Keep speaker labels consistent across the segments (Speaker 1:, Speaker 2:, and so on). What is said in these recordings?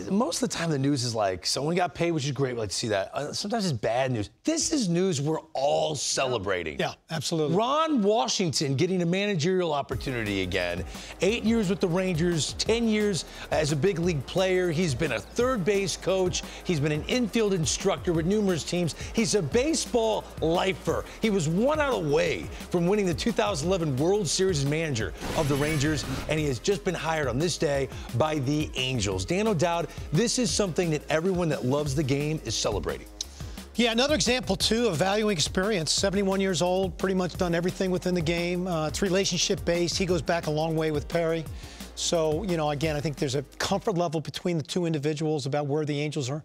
Speaker 1: most of the time the news is like, someone got paid, which is great. We like to see that. Sometimes it's bad news. This is news we're all celebrating.
Speaker 2: Yeah, absolutely.
Speaker 1: Ron Washington getting a managerial opportunity again. 8 years with the Rangers, 10 years as a big league player. He's been a third base coach. He's been an infield instructor with numerous teams. He's a baseball lifer. He was 1 out away from winning the 2011 World Series as manager of the Rangers, and he has just been hired on this day by the Angels. Dan O'Dowd, this is something that everyone that loves the game is celebrating.
Speaker 2: Yeah, another example, too, of valuing experience. 71 years old, pretty much done everything within the game. It's relationship-based. He goes back a long way with Perry. So, you know, again, I think there's a comfort level between the two individuals about where the Angels are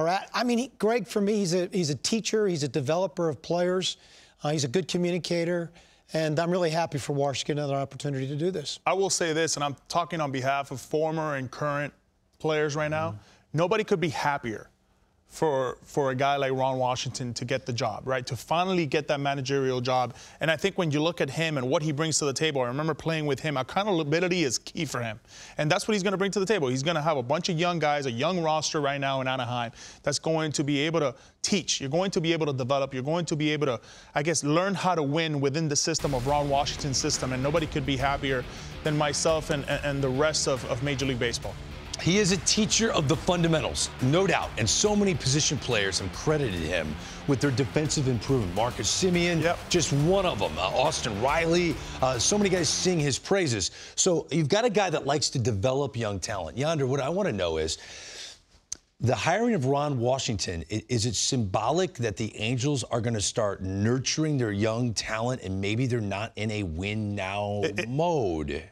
Speaker 2: at. I mean, Greg, for me, he's a teacher. He's a developer of players. He's a good communicator. And I'm really happy for Wash to get another opportunity to do this.
Speaker 3: I will say this, and I'm talking on behalf of former and current players right now. Nobody could be happier for a guy like Ron Washington to get the job, right? To finally get that managerial job. And I think when you look at him and what he brings to the table, I remember playing with him, accountability is key for him. And that's what he's going to bring to the table. He's going to have a bunch of young guys, a young roster right now in Anaheim that's going to be able to teach. You're going to be able to develop. You're going to be able to, I guess, learn how to win within the system of Ron Washington's system. And nobody could be happier than myself and the rest of Major League Baseball.
Speaker 1: He is a teacher of the fundamentals, no doubt, and so many position players have credited him with their defensive improvement. Marcus Semien, just one of them. Austin Riley, so many guys sing his praises. So you've got a guy that likes to develop young talent. Yonder, what I want to know is, the hiring of Ron Washington, is it symbolic that the Angels are going to start nurturing their young talent and maybe they're not in a win-now mode?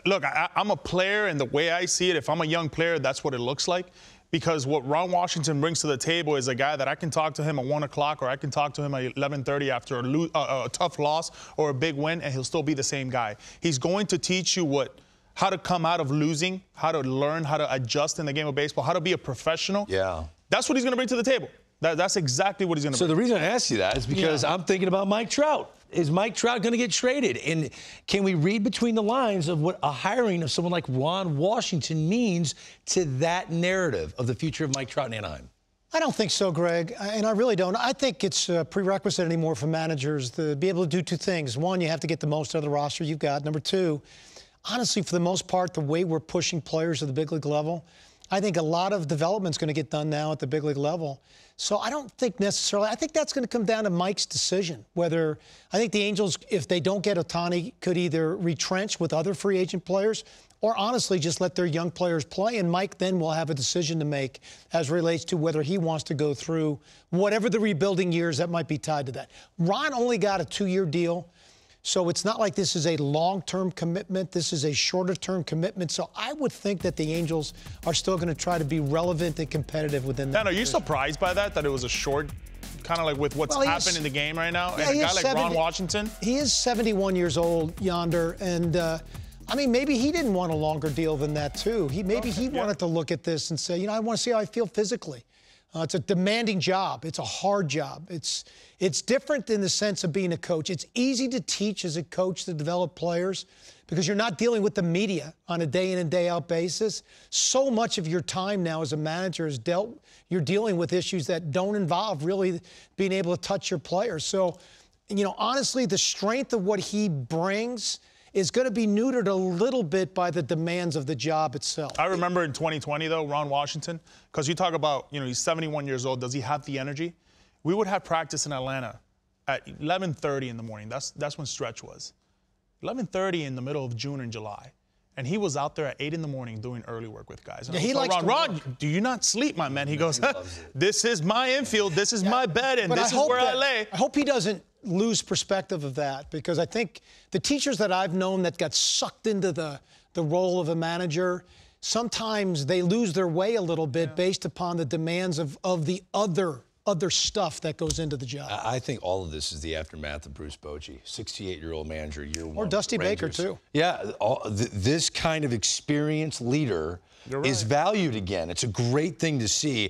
Speaker 3: Look, I'm a player, and the way I see it, if I'm a young player, that's what it looks like. Because what Ron Washington brings to the table is a guy that I can talk to him at 1 o'clock, or I can talk to him at 11:30 after a tough loss or a big win, and he'll still be the same guy. He's going to teach you how to come out of losing, how to learn, how to adjust in the game of baseball, how to be a professional.
Speaker 1: Yeah.
Speaker 3: That's what he's going to bring to the table. That's exactly what he's going to bring.
Speaker 1: So the reason I ask you that is because I'm thinking about Mike Trout. Is Mike Trout going to get traded? And can we read between the lines of what a hiring of someone like Ron Washington means to that narrative of the future of Mike Trout in Anaheim?
Speaker 2: I don't think so, Greg, and I really don't. I think it's a prerequisite anymore for managers to be able to do two things. One, you have to get the most out of the roster you've got. Number two, honestly, for the most part, the way we're pushing players to the big league level, I think a lot of development's going to get done now at the big league level. So I don't think necessarily, I think that's going to come down to Mike's decision. Whether, I think the Angels, if they don't get Ohtani, could either retrench with other free agent players or honestly just let their young players play. And Mike then will have a decision to make as relates to whether he wants to go through whatever the rebuilding years that might be tied to that. Ron only got a 2-year deal. So it's not like this is a long-term commitment. This is a shorter-term commitment. So I would think that the Angels are still going to try to be relevant and competitive within that.
Speaker 3: Dan, are you surprised by that it was a short, kind of like with what's happened in the game right now?
Speaker 2: Yeah,
Speaker 3: and a guy like Ron Washington?
Speaker 2: He is 71 years old, Yonder. And, I mean, maybe he didn't want a longer deal than that, too. Maybe he wanted to look at this and say, you know, I want to see how I feel physically. It's a demanding job. It's a hard job. It's different in the sense of being a coach. It's easy to teach as a coach to develop players because you're not dealing with the media on a day in and day out basis. So much of your time now as a manager is you're dealing with issues that don't involve really being able to touch your players. So, you know, honestly, the strength of what he brings is going to be neutered a little bit by the demands of the job itself.
Speaker 3: I remember in 2020, though, Ron Washington, because you talk about, you know, he's 71 years old. Does he have the energy? We would have practice in Atlanta at 11:30 in the morning. That's when stretch was. 11:30 in the middle of June and July. And he was out there at 8 in the morning doing early work with guys. And
Speaker 2: he likes
Speaker 3: Ron, do you not sleep, my man? He goes, this is my infield, this is my bed, and this is where I lay.
Speaker 2: I hope he doesn't lose perspective of that, because I think the teachers that I've known that got sucked into the role of a manager, sometimes they lose their way a little bit based upon the demands of the other stuff that goes into the job.
Speaker 1: I think all of this is the aftermath of Bruce Bochy, 68-year-old manager, year one.
Speaker 2: Or Dusty Baker, too.
Speaker 1: Yeah, this kind of experienced leader is valued again. It's a great thing to see.